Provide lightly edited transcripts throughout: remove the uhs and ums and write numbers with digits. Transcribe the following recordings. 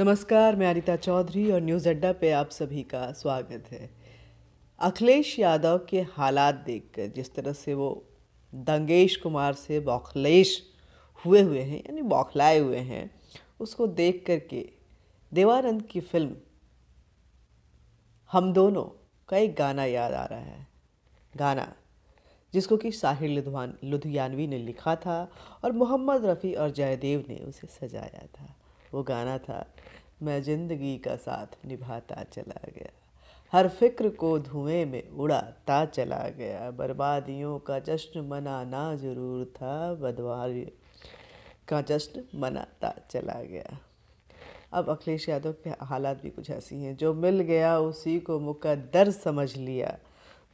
नमस्कार, मैं अनिता चौधरी और न्यूज़ अड्डा पे आप सभी का स्वागत है। अखिलेश यादव के हालात देखकर जिस तरह से वो दंगेश कुमार से बौखलेश हुए हैं यानी बौखलाए हुए हैं, उसको देख कर के देवानंद की फिल्म हम दोनों का एक गाना याद आ रहा है। गाना जिसको कि साहिर लुधियानवी ने लिखा था और मोहम्मद रफ़ी और जयदेव ने उसे सजाया था। वो गाना था, मैं जिंदगी का साथ निभाता चला गया, हर फिक्र को धुएं में उड़ाता चला गया, बर्बादियों का जश्न मनाना ज़रूर था, बदवारी का जश्न मनाता चला गया। अब अखिलेश यादव के हालात भी कुछ ऐसी हैं। जो मिल गया उसी को मुकद्दर समझ लिया,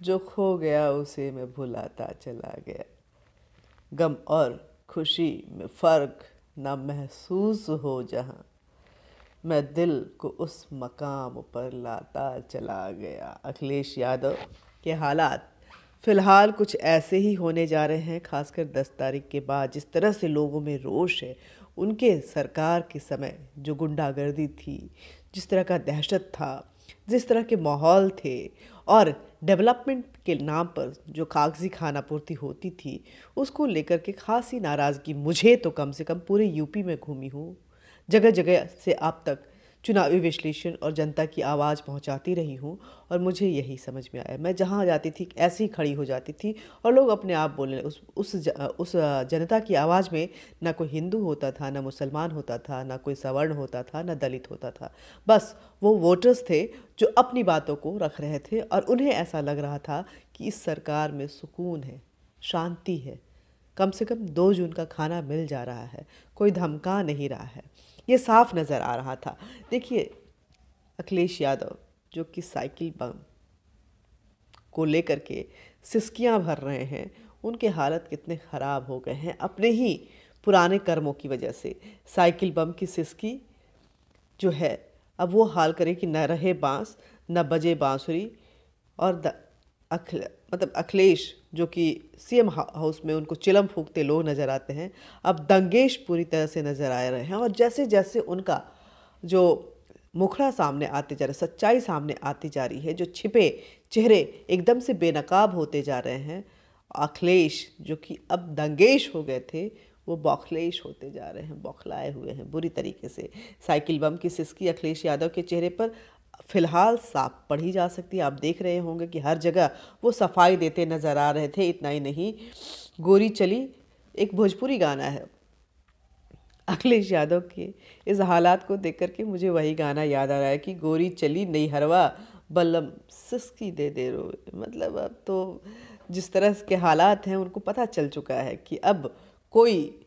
जो खो गया उसे मैं भुलाता चला गया, गम और खुशी में फ़र्क ना महसूस हो जहाँ, मैं दिल को उस मकाम पर लाता चला गया। अखिलेश यादव के हालात फ़िलहाल कुछ ऐसे ही होने जा रहे हैं, खासकर 10 तारीख के बाद। जिस तरह से लोगों में रोष है, उनके सरकार के समय जो गुंडागर्दी थी, जिस तरह का दहशत था, जिस तरह के माहौल थे और डेवलपमेंट के नाम पर जो कागजी खानापूर्ति होती थी, उसको लेकर के खासी नाराज़गी मुझे तो कम से कम पूरे यूपी में घूमी हूँ, जगह जगह से आप तक चुनावी विश्लेषण और जनता की आवाज़ पहुंचाती रही हूं और मुझे यही समझ में आया। मैं जहां जाती थी ऐसे ही खड़ी हो जाती थी और लोग अपने आप बोलने, उस जनता की आवाज़ में ना कोई हिंदू होता था, ना मुसलमान होता था, ना कोई सवर्ण होता था, ना दलित होता था। बस वो वोटर्स थे जो अपनी बातों को रख रहे थे और उन्हें ऐसा लग रहा था कि इस सरकार में सुकून है, शांति है, कम से कम 2 जून का खाना मिल जा रहा है, कोई धमका नहीं रहा है। ये साफ नज़र आ रहा था। देखिए, अखिलेश यादव जो कि साइकिल बम को लेकर के सिसकियां भर रहे हैं, उनके हालत कितने ख़राब हो गए हैं अपने ही पुराने कर्मों की वजह से। साइकिल बम की सिसकी जो है, अब वो हाल करे कि न रहे बांस न बजे बांसुरी। और अखिलेश जो कि सीएम हाउस में उनको चिलम फूंकते लोग नज़र आते हैं, अब दंगेश पूरी तरह से नज़र आ रहे हैं। और जैसे जैसे उनका जो मुखड़ा सामने आते जा रहा है, सच्चाई सामने आती जा रही है, जो छिपे चेहरे एकदम से बेनकाब होते जा रहे हैं, अखिलेश जो कि अब दंगेश हो गए थे, वो बौखलेश होते जा रहे हैं, बौखलाए हुए हैं बुरी तरीके से। साइकिल बम की सिसकी अखिलेश यादव के चेहरे पर फ़िलहाल साफ पढ़ी जा सकती है। आप देख रहे होंगे कि हर जगह वो सफाई देते नज़र आ रहे थे। इतना ही नहीं, गोरी चली एक भोजपुरी गाना है। अखिलेश यादव के इस हालात को देख कर के मुझे वही गाना याद आ रहा है कि गोरी चली नैहरवा बल्लम सिसकी दे दे रो। मतलब अब तो जिस तरह के हालात हैं, उनको पता चल चुका है कि अब कोई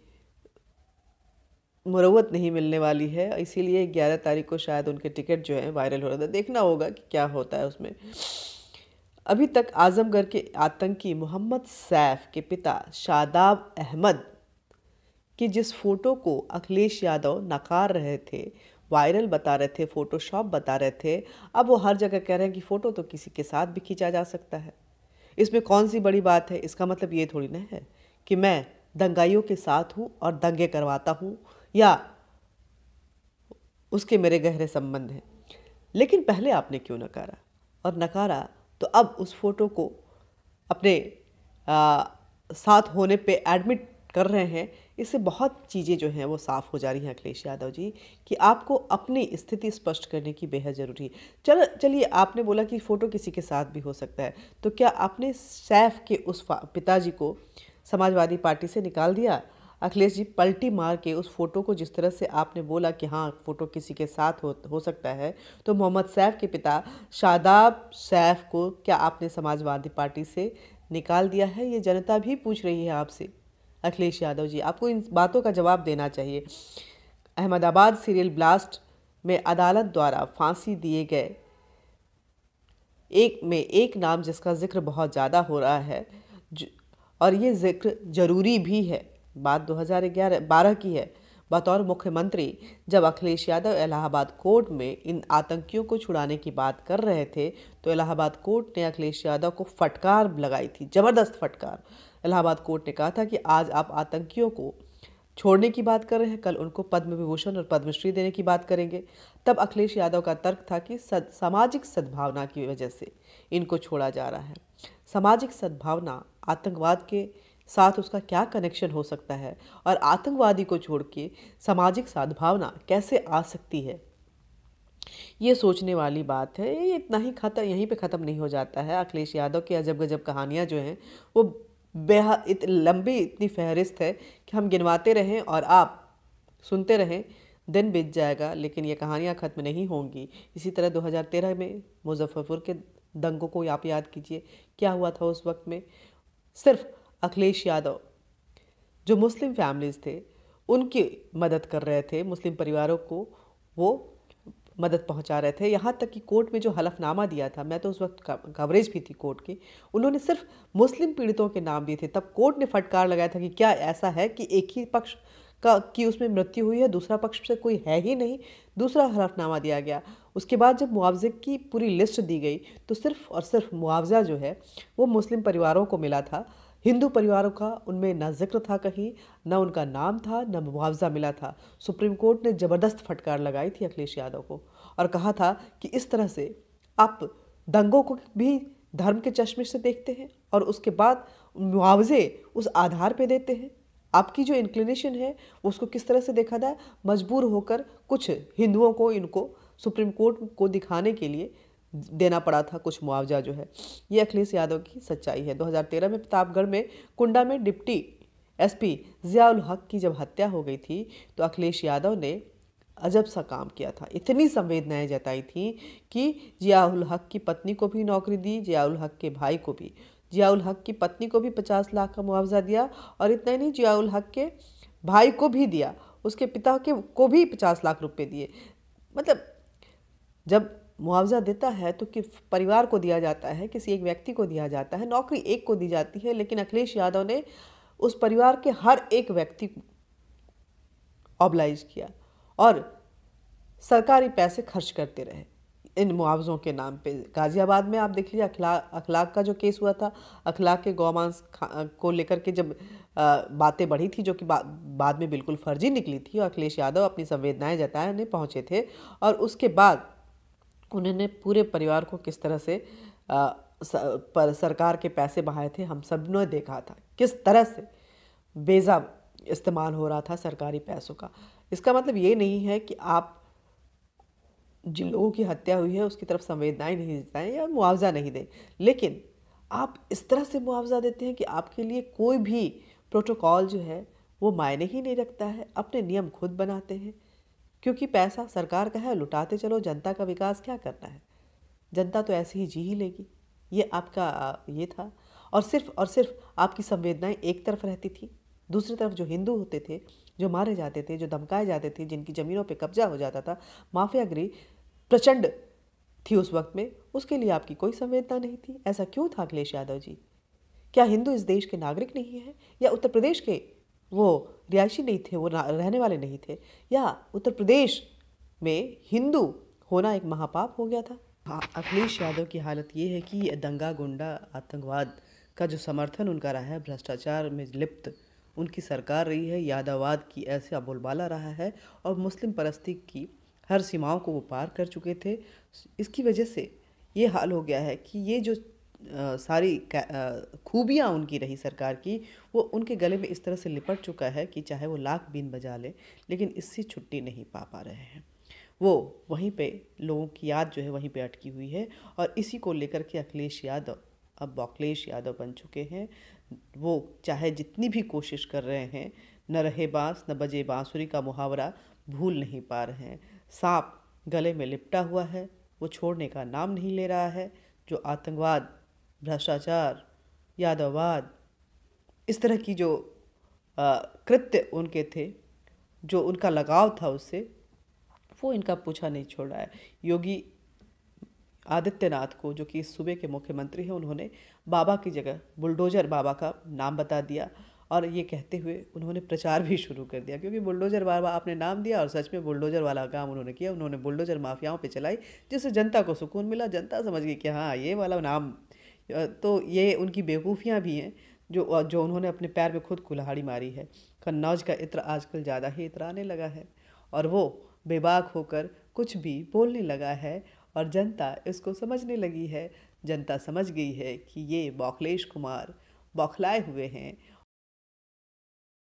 मुरव्वत नहीं मिलने वाली है। इसीलिए 11 तारीख को शायद उनके टिकट जो है वायरल हो रहा था। देखना होगा कि क्या होता है उसमें। अभी तक आजमगढ़ के आतंकी मोहम्मद सैफ के पिता शादाब अहमद की जिस फोटो को अखिलेश यादव नकार रहे थे, वायरल बता रहे थे, फोटोशॉप बता रहे थे, अब वो हर जगह कह रहे हैं कि फ़ोटो तो किसी के साथ भी खींचा जा सकता है। इसमें कौन सी बड़ी बात है? इसका मतलब ये थोड़ी ना है कि मैं दंगाइयों के साथ हूँ और दंगे करवाता हूँ या उसके मेरे गहरे संबंध हैं। लेकिन पहले आपने क्यों नकारा? और नकारा तो अब उस फोटो को अपने साथ होने पे एडमिट कर रहे हैं। इससे बहुत चीज़ें जो हैं वो साफ़ हो जा रही हैं अखिलेश यादव जी, कि आपको अपनी स्थिति स्पष्ट करने की बेहद ज़रूरी है। चलिए, आपने बोला कि फ़ोटो किसी के साथ भी हो सकता है, तो क्या आपने सैफ के उस पिताजी को समाजवादी पार्टी से निकाल दिया? अखिलेश जी, पलटी मार के उस फ़ोटो को जिस तरह से आपने बोला कि हाँ, फ़ोटो किसी के साथ हो सकता है, तो मोहम्मद सैफ के पिता शादाब सैफ को क्या आपने समाजवादी पार्टी से निकाल दिया है? ये जनता भी पूछ रही है आपसे। अखिलेश यादव जी, आपको इन बातों का जवाब देना चाहिए। अहमदाबाद सीरियल ब्लास्ट में अदालत द्वारा फांसी दिए गए एक नाम जिसका जिक्र बहुत ज़्यादा हो रहा है, और ये जिक्र ज़रूरी भी है, बात 2011-12 की है। बतौर मुख्यमंत्री जब अखिलेश यादव इलाहाबाद कोर्ट में इन आतंकियों को छुड़ाने की बात कर रहे थे, तो इलाहाबाद कोर्ट ने अखिलेश यादव को फटकार लगाई थी, ज़बरदस्त फटकार। इलाहाबाद कोर्ट ने कहा था कि आज आप आतंकियों को छोड़ने की बात कर रहे हैं, कल उनको पद्म विभूषण और पद्मश्री देने की बात करेंगे। तब अखिलेश यादव का तर्क था कि सामाजिक सद्भावना की वजह से इनको छोड़ा जा रहा है। सामाजिक सद्भावना, आतंकवाद के साथ उसका क्या कनेक्शन हो सकता है और आतंकवादी को छोड़ के सामाजिक सद्भावना कैसे आ सकती है, ये सोचने वाली बात है। ये इतना ही खत्म, यहीं पे ख़त्म नहीं हो जाता है। अखिलेश यादव की अजब गजब कहानियाँ जो हैं वो बेहद लंबी इतनी फहरिस्त है कि हम गिनवाते रहें और आप सुनते रहें, दिन बीत जाएगा लेकिन ये कहानियाँ ख़त्म नहीं होंगी। इसी तरह 2013 में मुजफ्फरपुर के दंगों को आप याद कीजिए, क्या हुआ था उस वक्त में। सिर्फ अखिलेश यादव जो मुस्लिम फैमिलीज़ थे उनकी मदद कर रहे थे, मुस्लिम परिवारों को वो मदद पहुंचा रहे थे। यहाँ तक कि कोर्ट में जो हलफनामा दिया था, मैं तो उस वक्त कवरेज भी थी कोर्ट की, उन्होंने सिर्फ मुस्लिम पीड़ितों के नाम दिए थे। तब कोर्ट ने फटकार लगाया था कि क्या ऐसा है कि एक ही पक्ष का की उसमें मृत्यु हुई है, दूसरा पक्ष से कोई है ही नहीं। दूसरा हलफनामा दिया गया। उसके बाद जब मुआवजे की पूरी लिस्ट दी गई तो सिर्फ और सिर्फ मुआवजा जो है वो मुस्लिम परिवारों को मिला था। हिंदू परिवारों का उनमें न जिक्र था, कहीं न उनका नाम था, न मुआवजा मिला था। सुप्रीम कोर्ट ने ज़बरदस्त फटकार लगाई थी अखिलेश यादव को और कहा था कि इस तरह से आप दंगों को भी धर्म के चश्मे से देखते हैं और उसके बाद मुआवजे उस आधार पे देते हैं। आपकी जो इंक्लिनेशन है उसको किस तरह से देखा जाए, मजबूर होकर कुछ हिंदुओं को इनको सुप्रीम कोर्ट को दिखाने के लिए देना पड़ा था कुछ मुआवजा जो है। ये अखिलेश यादव की सच्चाई है। 2013 में प्रतापगढ़ में कुंडा में डिप्टी एसपी जियाउल हक की जब हत्या हो गई थी तो अखिलेश यादव ने अजब सा काम किया था। इतनी संवेदनाएं जताई थी कि जियाउल हक की पत्नी को भी नौकरी दी, जियाउल हक के भाई को भी। जियाउल हक की पत्नी को भी 50 लाख का मुआवजा दिया और इतना ही नहीं, जियाउल हक के भाई को भी दिया, उसके पिता के को भी 50 लाख रुपए दिए। मतलब जब मुआवजा देता है तो कि परिवार को दिया जाता है, किसी एक व्यक्ति को दिया जाता है, नौकरी एक को दी जाती है, लेकिन अखिलेश यादव ने उस परिवार के हर एक व्यक्ति को ऑब्लाइज किया और सरकारी पैसे खर्च करते रहे इन मुआवजों के नाम पे। गाजियाबाद में आप देख लीजिए अखलाक का जो केस हुआ था, अखलाक के गौमांस को लेकर के जब बातें बढ़ी थी जो कि बाद में बिल्कुल फर्जी निकली थी और अखिलेश यादव अपनी संवेदनाएं जताने पहुंचे थे और उसके बाद उन्होंने पूरे परिवार को किस तरह से पर सरकार के पैसे बहाए थे, हम सब ने देखा था किस तरह से बेजा इस्तेमाल हो रहा था सरकारी पैसों का। इसका मतलब ये नहीं है कि आप जिन लोगों की हत्या हुई है उसकी तरफ संवेदनाएं नहीं जताएं या मुआवजा नहीं दें, लेकिन आप इस तरह से मुआवजा देते हैं कि आपके लिए कोई भी प्रोटोकॉल जो है वो मायने ही नहीं रखता है। अपने नियम खुद बनाते हैं क्योंकि पैसा सरकार का है, लुटाते चलो, जनता का विकास क्या करना है, जनता तो ऐसे ही जी ही लेगी। ये आपका ये था और सिर्फ आपकी संवेदनाएं एक तरफ रहती थी, दूसरी तरफ जो हिंदू होते थे, जो मारे जाते थे, जो धमकाए जाते थे, जिनकी ज़मीनों पे कब्जा हो जाता था, माफियागिरी प्रचंड थी उस वक्त में, उसके लिए आपकी कोई संवेदना नहीं थी। ऐसा क्यों था अखिलेश यादव जी? क्या हिंदू इस देश के नागरिक नहीं हैं या उत्तर प्रदेश के वो रिहायशी नहीं थे, वो रहने वाले नहीं थे, या उत्तर प्रदेश में हिंदू होना एक महापाप हो गया था? हाँ, अखिलेश यादव की हालत ये है कि दंगा गुंडा आतंकवाद का जो समर्थन उनका रहा है, भ्रष्टाचार में लिप्त उनकी सरकार रही है, यादववाद की ऐसा बोलबाला रहा है और मुस्लिम परस्ती की हर सीमाओं को वो पार कर चुके थे। इसकी वजह से ये हाल हो गया है कि ये जो सारी खूबियाँ उनकी रही सरकार की, वो उनके गले में इस तरह से लिपट चुका है कि चाहे वो लाख बीन बजा लें लेकिन इससे छुट्टी नहीं पा रहे हैं। वो वहीं पे लोगों की याद जो है वहीं पे अटकी हुई है और इसी को लेकर के अखिलेश यादव अब बौखलेश यादव बन चुके हैं। वो चाहे जितनी भी कोशिश कर रहे हैं, न रहे बांस न बजे बांसुरी का मुहावरा भूल नहीं पा रहे हैं। सांप गले में लिपटा हुआ है, वो छोड़ने का नाम नहीं ले रहा है। जो आतंकवाद, भ्रष्टाचार, यादववाद, इस तरह की जो कृत्य उनके थे, जो उनका लगाव था उससे, वो इनका पूछा नहीं छोड़ रहा है। योगी आदित्यनाथ को, जो कि इस सूबे के मुख्यमंत्री हैं, उन्होंने बाबा की जगह बुलडोज़र बाबा का नाम बता दिया और ये कहते हुए उन्होंने प्रचार भी शुरू कर दिया, क्योंकि बुलडोज़र बाबा आपने नाम दिया और सच में बुलडोज़र वाला काम उन्होंने किया। उन्होंने बुलडोज़र माफियाओं पे चलाई जिससे जनता को सुकून मिला। जनता समझ गई कि हाँ, ये वाला नाम, तो ये उनकी बेवकूफ़ियाँ भी हैं जो उन्होंने अपने पैर में खुद कुल्हाड़ी मारी है। कन्नौज का इत्र आजकल ज़्यादा ही इतराने लगा है और वो बेबाक होकर कुछ भी बोलने लगा है और जनता इसको समझने लगी है। जनता समझ गई है कि ये बौखलेश कुमार बौखलाए हुए हैं